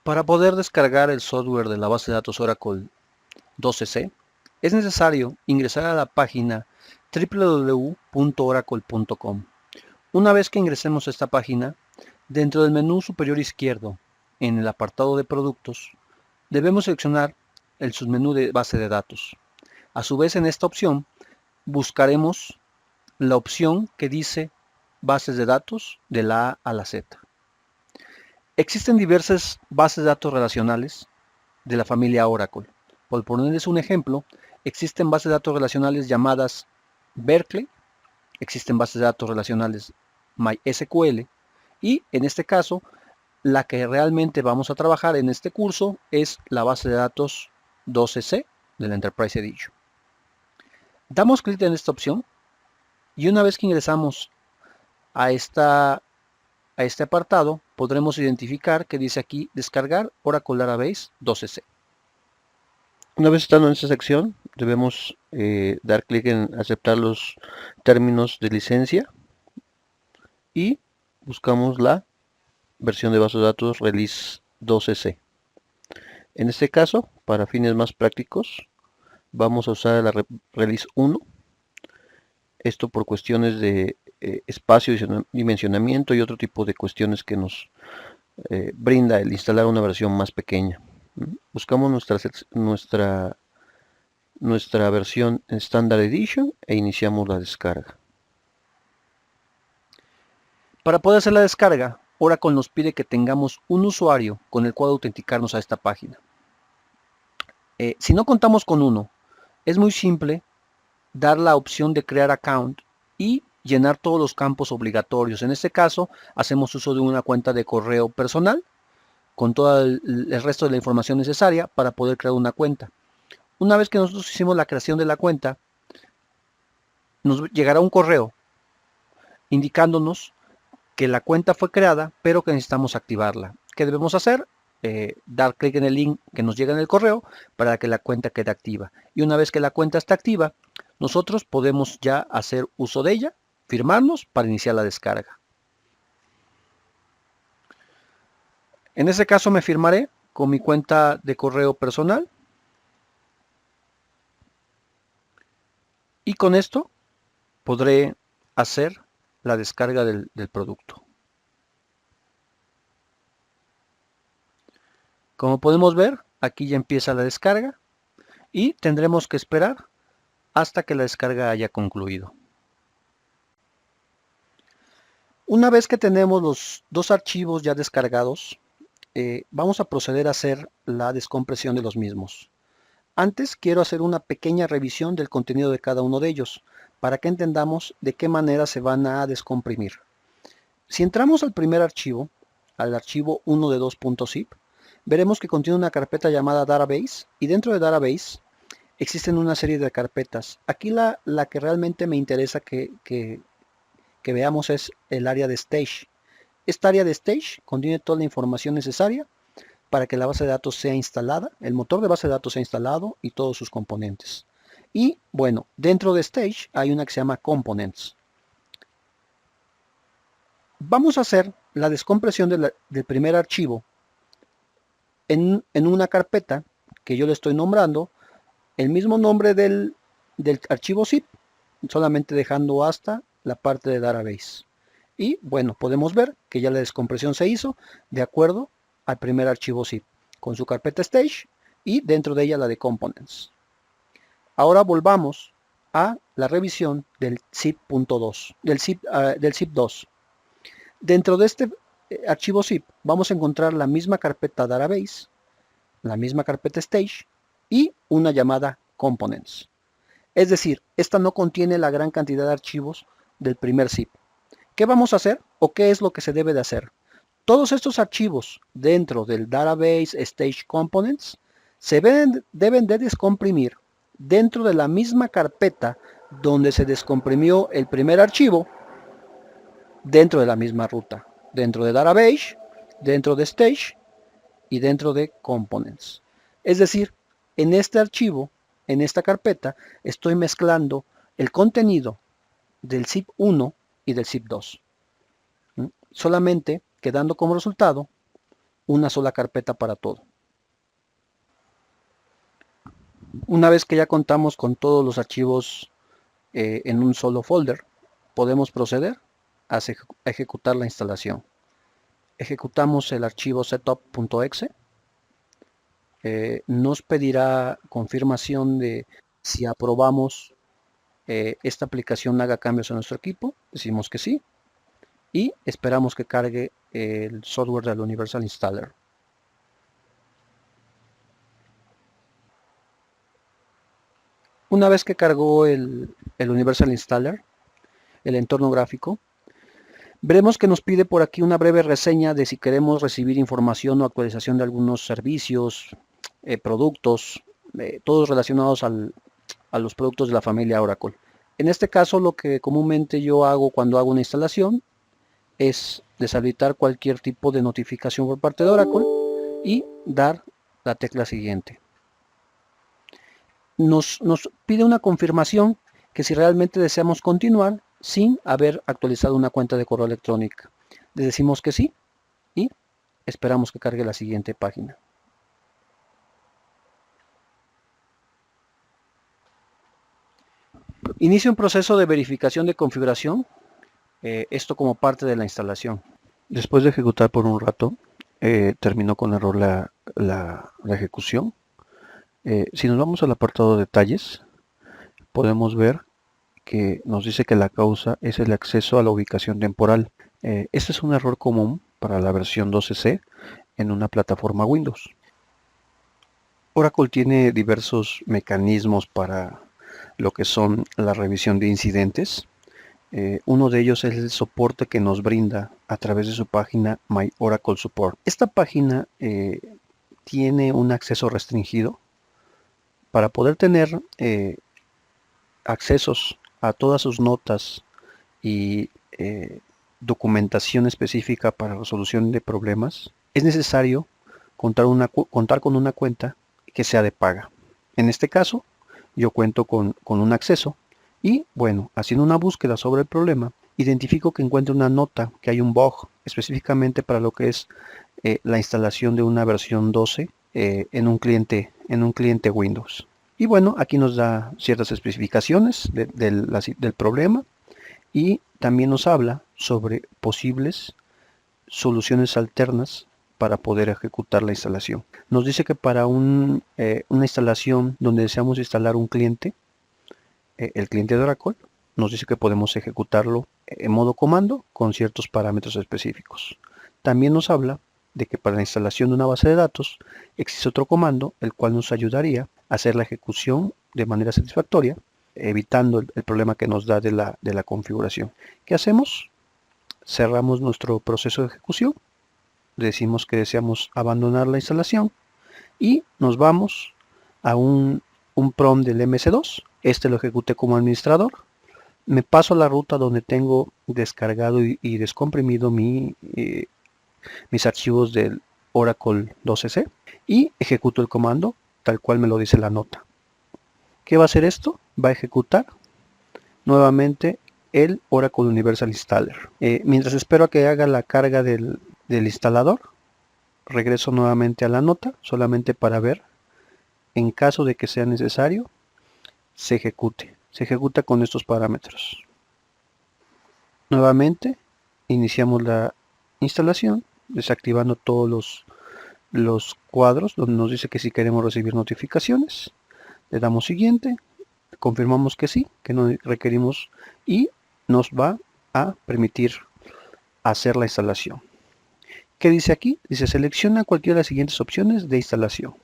Para poder descargar el software de la base de datos Oracle 12c, es necesario ingresar a la página www.oracle.com. Una vez que ingresemos a esta página, dentro del menú superior izquierdo, en el apartado de productos, debemos seleccionar el submenú de base de datos. A su vez, en esta opción, buscaremos la opción que dice bases de datos de la A a la Z. Existen diversas bases de datos relacionales de la familia Oracle. Por ponerles un ejemplo, existen bases de datos relacionales llamadas Berkeley, existen bases de datos relacionales MySQL y en este caso la que realmente vamos a trabajar en este curso es la base de datos 12c de la Enterprise Edition. Damos clic en esta opción y una vez que ingresamos a este apartado podremos identificar que dice aquí descargar Oracle Database 12c. Una vez estando en esta sección debemos dar clic en aceptar los términos de licencia y buscamos la versión de base de datos Release 12c. En este caso, para fines más prácticos, vamos a usar la Release 1. Esto por cuestiones de espacio, dimensionamiento y otro tipo de cuestiones que nos brinda el instalar una versión más pequeña. Buscamos nuestra versión Standard Edition e iniciamos la descarga. Para poder hacer la descarga, Oracle nos pide que tengamos un usuario con el cual autenticarnos a esta página. Si no contamos con uno, es muy simple dar la opción de crear account y llenar todos los campos obligatorios. En este caso, hacemos uso de una cuenta de correo personal con todo el resto de la información necesaria para poder crear una cuenta. Una vez que nosotros hicimos la creación de la cuenta, nos llegará un correo indicándonos que la cuenta fue creada, pero que necesitamos activarla. ¿Qué debemos hacer? Dar clic en el link que nos llega en el correo para que la cuenta quede activa. Y una vez que la cuenta está activa, nosotros podemos ya hacer uso de ella, firmarnos para iniciar la descarga. En ese caso me firmaré con mi cuenta de correo personal. Y con esto podré hacer la descarga del producto. Como podemos ver, aquí ya empieza la descarga y tendremos que esperar hasta que la descarga haya concluido. Una vez que tenemos los dos archivos ya descargados, vamos a proceder a hacer la descompresión de los mismos. Antes quiero hacer una pequeña revisión del contenido de cada uno de ellos para que entendamos de qué manera se van a descomprimir. Si entramos al primer archivo, al archivo 1 de 2.zip, veremos que contiene una carpeta llamada Database y dentro de Database existen una serie de carpetas. Aquí la que realmente me interesa que veamos es el área de Stage. Esta área de Stage contiene toda la información necesaria para que la base de datos sea instalada, el motor de base de datos sea instalado y todos sus componentes. Y bueno, dentro de Stage hay una que se llama Components. Vamos a hacer la descompresión del primer archivo en una carpeta que yo le estoy nombrando el mismo nombre del archivo zip, solamente dejando hasta la parte de Database. Y bueno, podemos ver que ya la descompresión se hizo de acuerdo al primer archivo zip, con su carpeta Stage y dentro de ella la de Components. Ahora volvamos a la revisión del zip.2, del zip 2. Dentro de este archivo zip vamos a encontrar la misma carpeta Database, la misma carpeta Stage y una llamada Components. Es decir, esta no contiene la gran cantidad de archivos del primer zip. ¿Qué vamos a hacer o qué es lo que se debe de hacer? Todos estos archivos dentro del Database Stage Components se deben de descomprimir dentro de la misma carpeta donde se descomprimió el primer archivo, dentro de la misma ruta, dentro de Database, dentro de Stage y dentro de Components. Es decir, en este archivo, en esta carpeta, estoy mezclando el contenido del zip 1 y del zip 2. Solamente quedando como resultado una sola carpeta para todo. Una vez que ya contamos con todos los archivos en un solo folder, podemos proceder a ejecutar la instalación. Ejecutamos el archivo setup.exe. Nos pedirá confirmación de si aprobamos esta aplicación haga cambios en nuestro equipo. Decimos que sí y esperamos que cargue el software del Universal Installer. Una vez que cargó el Universal Installer, el entorno gráfico, veremos que nos pide por aquí una breve reseña de si queremos recibir información o actualización de algunos servicios, productos, todos relacionados a los productos de la familia Oracle. En este caso, lo que comúnmente yo hago cuando hago una instalación es deshabilitar cualquier tipo de notificación por parte de Oracle y dar la tecla siguiente. Nos pide una confirmación que si realmente deseamos continuar sin haber actualizado una cuenta de correo electrónico. Le decimos que sí y esperamos que cargue la siguiente página. Inicia un proceso de verificación de configuración, esto como parte de la instalación. Después de ejecutar por un rato, terminó con error la ejecución. Si nos vamos al apartado de detalles, podemos ver que nos dice que la causa es el acceso a la ubicación temporal. Este es un error común para la versión 12C en una plataforma Windows. Oracle tiene diversos mecanismos para lo que son la revisión de incidentes. Uno de ellos es el soporte que nos brinda a través de su página My Oracle Support. Esta página tiene un acceso restringido. Para poder tener accesos a todas sus notas y documentación específica para resolución de problemas, es necesario contar con una cuenta que sea de paga. En este caso, yo cuento con un acceso y, bueno, haciendo una búsqueda sobre el problema, identifico que encuentro una nota que hay un bug específicamente para lo que es la instalación de una versión 12 en un cliente Windows. Y bueno, aquí nos da ciertas especificaciones del problema y también nos habla sobre posibles soluciones alternas para poder ejecutar la instalación. Nos dice que para una instalación donde deseamos instalar un cliente, el cliente de Oracle, nos dice que podemos ejecutarlo en modo comando con ciertos parámetros específicos. También nos habla de que para la instalación de una base de datos existe otro comando el cual nos ayudaría a hacer la ejecución de manera satisfactoria, evitando el problema que nos da de la configuración. ¿Qué hacemos? Cerramos nuestro proceso de ejecución, decimos que deseamos abandonar la instalación y nos vamos a un prompt del MS2. Este lo ejecuté como administrador. Me paso a la ruta donde tengo descargado y descomprimido mis archivos del Oracle 12C y ejecuto el comando tal cual me lo dice la nota. ¿Qué va a hacer esto? Va a ejecutar nuevamente el Oracle Universal Installer. Mientras espero a que haga la carga del instalador, regreso nuevamente a la nota solamente para ver, en caso de que sea necesario, se ejecute. Se ejecuta con estos parámetros. Nuevamente iniciamos la instalación desactivando todos los cuadros donde nos dice que si queremos recibir notificaciones. Le damos siguiente, confirmamos que sí, que no requerimos y nos va a permitir hacer la instalación. ¿Qué dice aquí? Dice selecciona cualquiera de las siguientes opciones de instalación.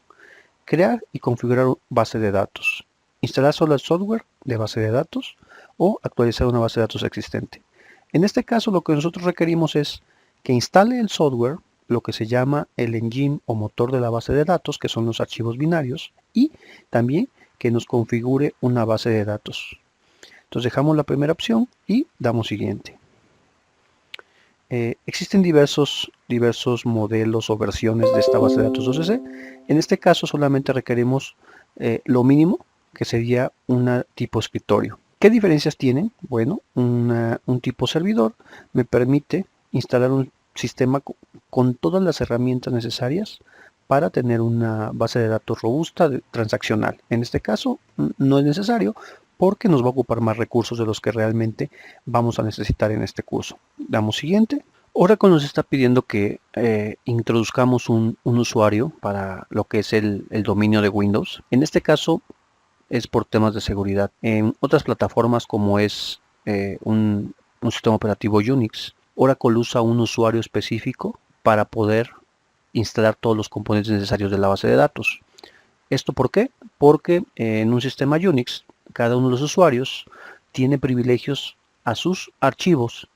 Crear y configurar base de datos. Instalar solo el software de base de datos o actualizar una base de datos existente. En este caso lo que nosotros requerimos es que instale el software, lo que se llama el engine o motor de la base de datos, que son los archivos binarios, y también que nos configure una base de datos. Entonces dejamos la primera opción y damos siguiente. Existen diversos modelos o versiones de esta base de datos 12C. En este caso solamente requerimos lo mínimo, que sería un tipo escritorio. ¿Qué diferencias tienen? Bueno, un tipo servidor me permite instalar un sistema con todas las herramientas necesarias para tener una base de datos robusta transaccional. En este caso no es necesario porque nos va a ocupar más recursos de los que realmente vamos a necesitar en este curso. Damos siguiente. Oracle nos está pidiendo que introduzcamos un usuario para lo que es el dominio de Windows. En este caso es por temas de seguridad. En otras plataformas como es un sistema operativo Unix, Oracle usa un usuario específico para poder instalar todos los componentes necesarios de la base de datos. ¿Esto por qué? Porque en un sistema Unix, cada uno de los usuarios tiene privilegios a sus archivos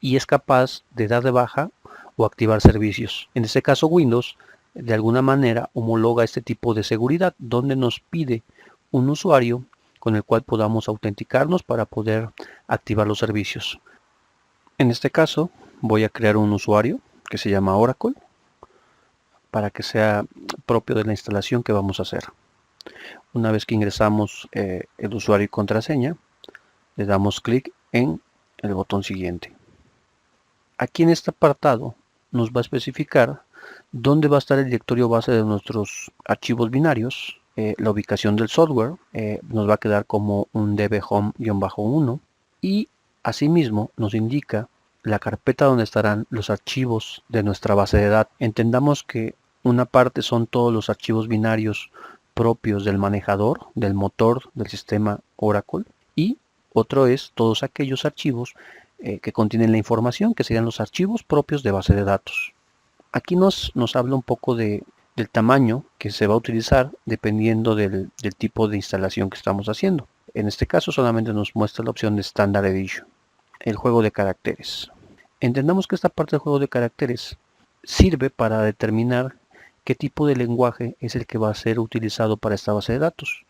y es capaz de dar de baja o activar servicios. En este caso Windows, de alguna manera, homologa este tipo de seguridad, donde nos pide un usuario con el cual podamos autenticarnos para poder activar los servicios. En este caso, voy a crear un usuario que se llama Oracle, para que sea propio de la instalación que vamos a hacer. Una vez que ingresamos el usuario y contraseña, le damos clic en el botón siguiente. Aquí en este apartado nos va a especificar dónde va a estar el directorio base de nuestros archivos binarios, la ubicación del software, nos va a quedar como un dbhome-1 y asimismo nos indica la carpeta donde estarán los archivos de nuestra base de datos. Entendamos que una parte son todos los archivos binarios propios del manejador, del motor del sistema Oracle, y otro es todos aquellos archivos que contienen la información, que serían los archivos propios de base de datos. Aquí nos habla un poco del tamaño que se va a utilizar dependiendo del tipo de instalación que estamos haciendo. En este caso solamente nos muestra la opción de Standard Edition, el juego de caracteres. Entendamos que esta parte del juego de caracteres sirve para determinar qué tipo de lenguaje es el que va a ser utilizado para esta base de datos.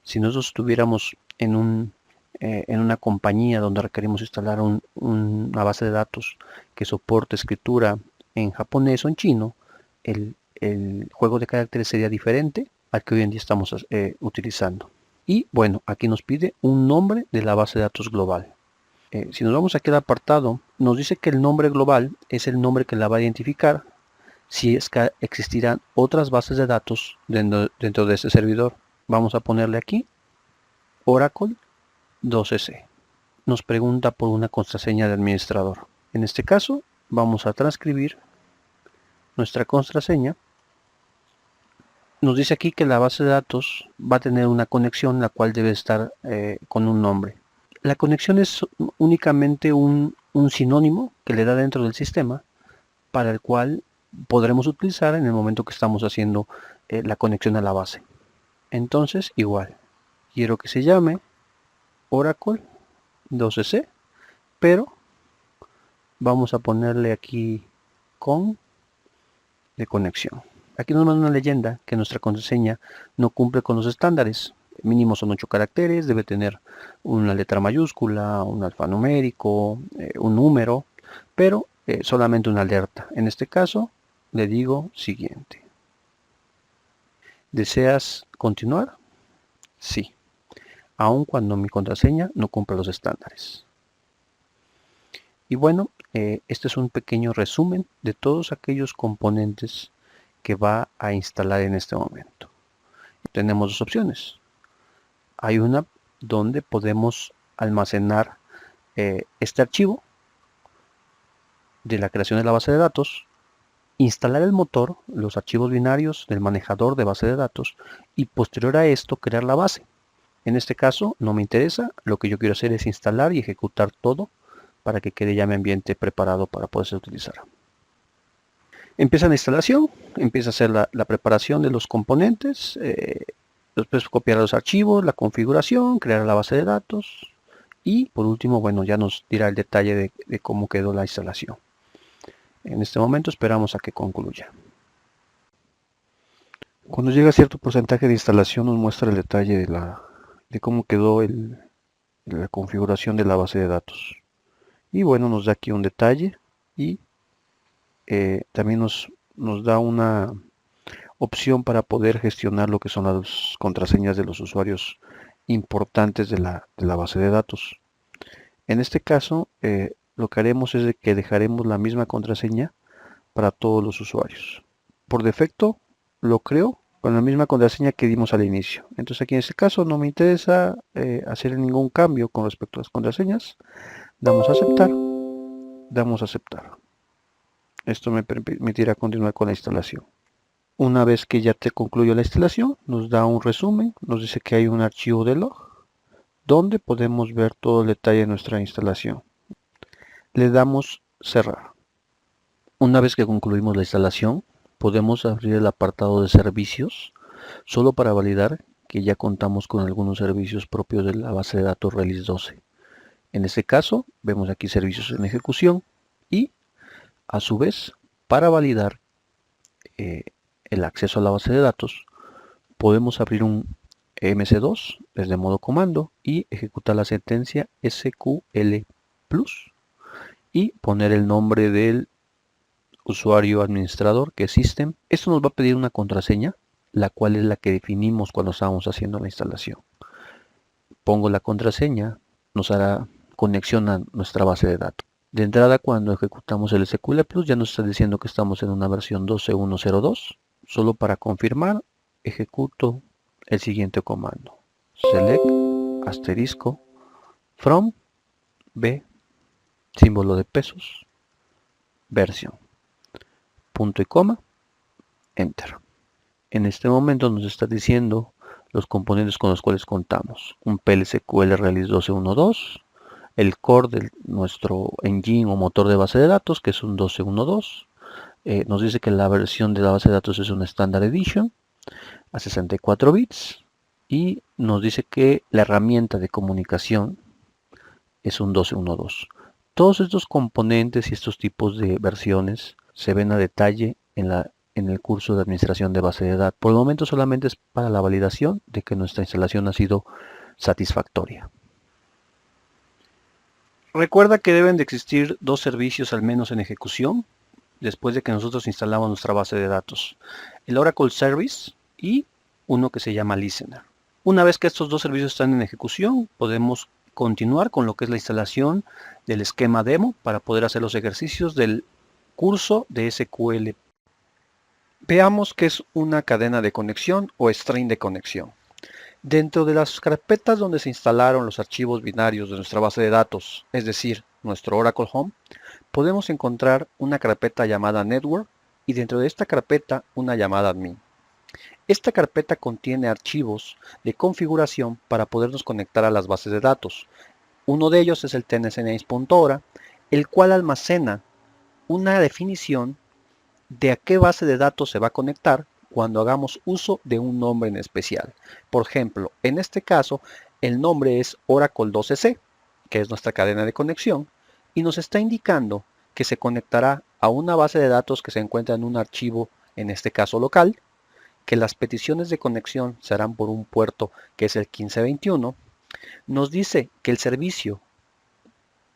Si nosotros estuviéramos en una compañía donde requerimos instalar una base de datos que soporte escritura en japonés o en chino, el juego de caracteres sería diferente al que hoy en día estamos utilizando. Y bueno, aquí nos pide un nombre de la base de datos global. Si nos vamos aquí al apartado, nos dice que el nombre global es el nombre que la va a identificar si es que existirán otras bases de datos dentro de este servidor. Vamos a ponerle aquí Oracle 12c. Nos pregunta por una contraseña de administrador. En este caso, vamos a transcribir nuestra contraseña. Nos dice aquí que la base de datos va a tener una conexión la cual debe estar con un nombre. La conexión es únicamente un sinónimo que le da dentro del sistema para el cual podremos utilizar en el momento que estamos haciendo la conexión a la base. Entonces, igual, quiero que se llame Oracle 12c, pero vamos a ponerle aquí con de conexión. Aquí nos manda una leyenda que nuestra contraseña no cumple con los estándares. Mínimo son 8 caracteres, debe tener una letra mayúscula, un alfanumérico, un número, pero solamente una alerta. En este caso, le digo siguiente. ¿Deseas continuar? Sí, aun cuando mi contraseña no cumple los estándares. Y bueno, este es un pequeño resumen de todos aquellos componentes que va a instalar en este momento. Tenemos dos opciones. Hay una donde podemos almacenar este archivo de la creación de la base de datos, instalar el motor, los archivos binarios del manejador de base de datos y posterior a esto crear la base. En este caso no me interesa, lo que yo quiero hacer es instalar y ejecutar todo para que quede ya mi ambiente preparado para poderse utilizar. Empieza la instalación, empieza a hacer la preparación de los componentes, después copiar los archivos, la configuración, crear la base de datos y por último, bueno, ya nos dirá el detalle de cómo quedó la instalación. En este momento esperamos a que concluya. Cuando llega a cierto porcentaje de instalación nos muestra el detalle de cómo quedó la configuración de la base de datos. Y bueno, nos da aquí un detalle y también nos da una opción para poder gestionar lo que son las contraseñas de los usuarios importantes de la base de datos. En este caso, lo que haremos es que dejaremos la misma contraseña para todos los usuarios. Por defecto lo creo con la misma contraseña que dimos al inicio. Entonces aquí en este caso no me interesa hacer ningún cambio con respecto a las contraseñas. Damos a aceptar. Damos a aceptar. Esto me permitirá continuar con la instalación. Una vez que ya te concluyó la instalación, nos da un resumen, nos dice que hay un archivo de log, donde podemos ver todo el detalle de nuestra instalación. Le damos cerrar. Una vez que concluimos la instalación, podemos abrir el apartado de servicios, solo para validar que ya contamos con algunos servicios propios de la base de datos Release 12. En este caso, vemos aquí servicios en ejecución y, a su vez, para validar el acceso a la base de datos, podemos abrir un MC2 desde modo comando y ejecutar la sentencia SQL plus y poner el nombre del usuario administrador, que es System. Esto nos va a pedir una contraseña, la cual es la que definimos cuando estábamos haciendo la instalación. Pongo la contraseña, nos hará conexión a nuestra base de datos. De entrada, cuando ejecutamos el SQL Plus, ya nos está diciendo que estamos en una versión 12.1.0.2. Solo para confirmar, ejecuto el siguiente comando. Select asterisco from b símbolo de pesos versión punto y coma enter. En este momento nos está diciendo los componentes con los cuales contamos: un PL/SQL Release 12.1.2, el core de nuestro engine o motor de base de datos, que es un 12.1.2. Nos dice que la versión de la base de datos es una Standard Edition a 64 bits y nos dice que la herramienta de comunicación es un 12.1.2. Todos estos componentes y estos tipos de versiones se ven a detalle en el curso de administración de base de datos. Por el momento solamente es para la validación de que nuestra instalación ha sido satisfactoria. Recuerda que deben de existir dos servicios al menos en ejecución después de que nosotros instalamos nuestra base de datos: el Oracle Service y uno que se llama Listener. Una vez que estos dos servicios están en ejecución, podemos continuar con lo que es la instalación del esquema demo para poder hacer los ejercicios del curso de SQL. Veamos qué es una cadena de conexión o string de conexión. Dentro de las carpetas donde se instalaron los archivos binarios de nuestra base de datos, es decir, nuestro Oracle Home, podemos encontrar una carpeta llamada Network y dentro de esta carpeta una llamada Admin. Esta carpeta contiene archivos de configuración para podernos conectar a las bases de datos. Uno de ellos es el tnsnames.ora, el cual almacena una definición de a qué base de datos se va a conectar cuando hagamos uso de un nombre en especial. Por ejemplo, en este caso, el nombre es Oracle 12c, que es nuestra cadena de conexión, y nos está indicando que se conectará a una base de datos que se encuentra en un archivo, en este caso local, que las peticiones de conexión serán por un puerto que es el 1521. Nos dice que el servicio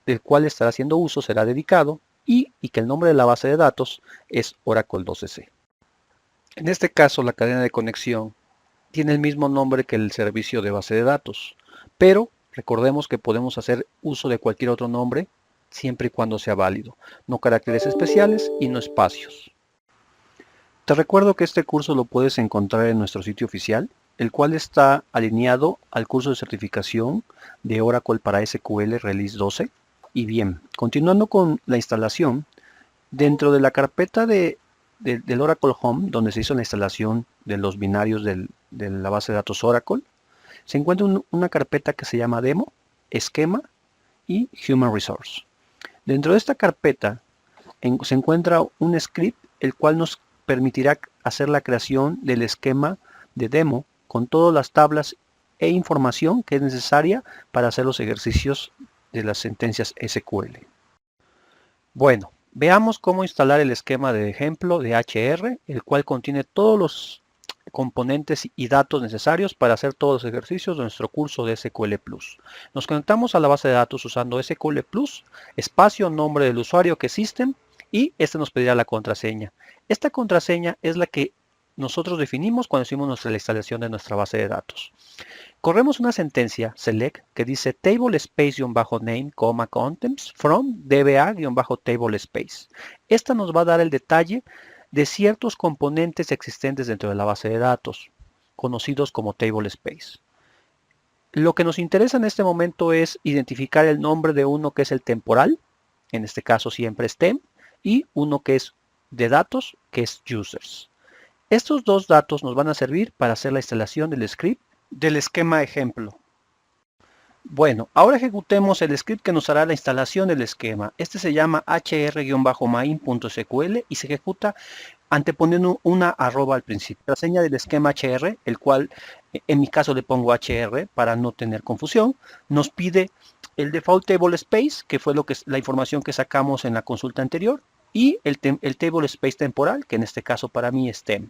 del cual estará haciendo uso será dedicado y que el nombre de la base de datos es Oracle 12c. En este caso, la cadena de conexión tiene el mismo nombre que el servicio de base de datos, pero recordemos que podemos hacer uso de cualquier otro nombre siempre y cuando sea válido, no caracteres especiales y no espacios. Te recuerdo que este curso lo puedes encontrar en nuestro sitio oficial, el cual está alineado al curso de certificación de Oracle para SQL Release 12. Y bien, continuando con la instalación, dentro de la carpeta del Oracle Home, donde se hizo la instalación de los binarios de la base de datos Oracle, se encuentra una carpeta que se llama Demo, Esquema y Human Resource. Dentro de esta carpeta se encuentra un script el cual nos permitirá hacer la creación del esquema de demo con todas las tablas e información que es necesaria para hacer los ejercicios de las sentencias SQL. Bueno, veamos cómo instalar el esquema de ejemplo de HR, el cual contiene todos los componentes y datos necesarios para hacer todos los ejercicios de nuestro curso de SQL Plus. Nos conectamos a la base de datos usando SQL Plus, espacio, nombre del usuario que es System, y este nos pedirá la contraseña. Esta contraseña es la que nosotros definimos cuando hicimos la instalación de nuestra base de datos. Corremos una sentencia select que dice table space-name, contents from dba-table space. Esta nos va a dar el detalle de ciertos componentes existentes dentro de la base de datos, conocidos como table space. Lo que nos interesa en este momento es identificar el nombre de uno que es el temporal, en este caso siempre es tem, y uno que es de datos, que es users. Estos dos datos nos van a servir para hacer la instalación del script del esquema ejemplo. Bueno, ahora ejecutemos el script que nos hará la instalación del esquema. Este se llama hr-main.sql y se ejecuta anteponiendo una arroba al principio. La seña del esquema hr, el cual en mi caso le pongo hr para no tener confusión, nos pide el default table space, que fue la información que sacamos en la consulta anterior, y el table space temporal, que en este caso para mí es tem.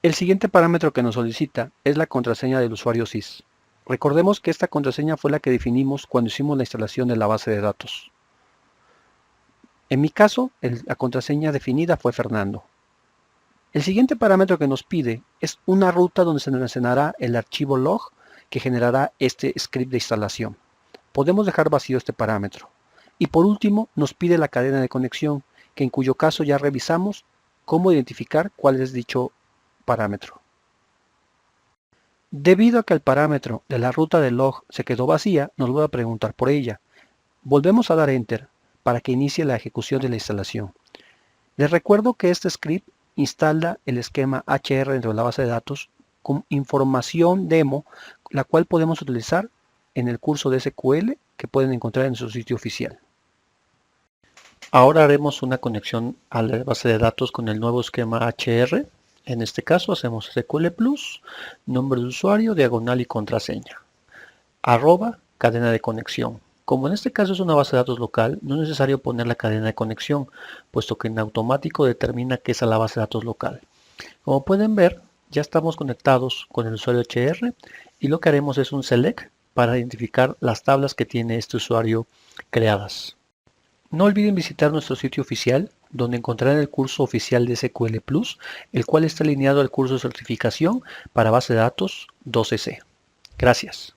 El siguiente parámetro que nos solicita es la contraseña del usuario sys. Recordemos que esta contraseña fue la que definimos cuando hicimos la instalación de la base de datos. En mi caso, la contraseña definida fue Fernando. El siguiente parámetro que nos pide es una ruta donde se almacenará el archivo log que generará este script de instalación. Podemos dejar vacío este parámetro. Y por último, nos pide la cadena de conexión, que en cuyo caso ya revisamos cómo identificar cuál es dicho parámetro. Debido a que el parámetro de la ruta de log se quedó vacía, nos vuelve a preguntar por ella. Volvemos a dar Enter para que inicie la ejecución de la instalación. Les recuerdo que este script instala el esquema HR dentro de la base de datos con información demo, la cual podemos utilizar en el curso de SQL que pueden encontrar en su sitio oficial. Ahora haremos una conexión a la base de datos con el nuevo esquema HR. En este caso hacemos SQL Plus, nombre de usuario, diagonal y contraseña. Arroba, cadena de conexión. Como en este caso es una base de datos local, no es necesario poner la cadena de conexión, puesto que en automático determina que es a la base de datos local. Como pueden ver, ya estamos conectados con el usuario HR y lo que haremos es un select para identificar las tablas que tiene este usuario creadas. No olviden visitar nuestro sitio oficial, donde encontrarán el curso oficial de SQL Plus, el cual está alineado al curso de certificación para base de datos 12C. Gracias.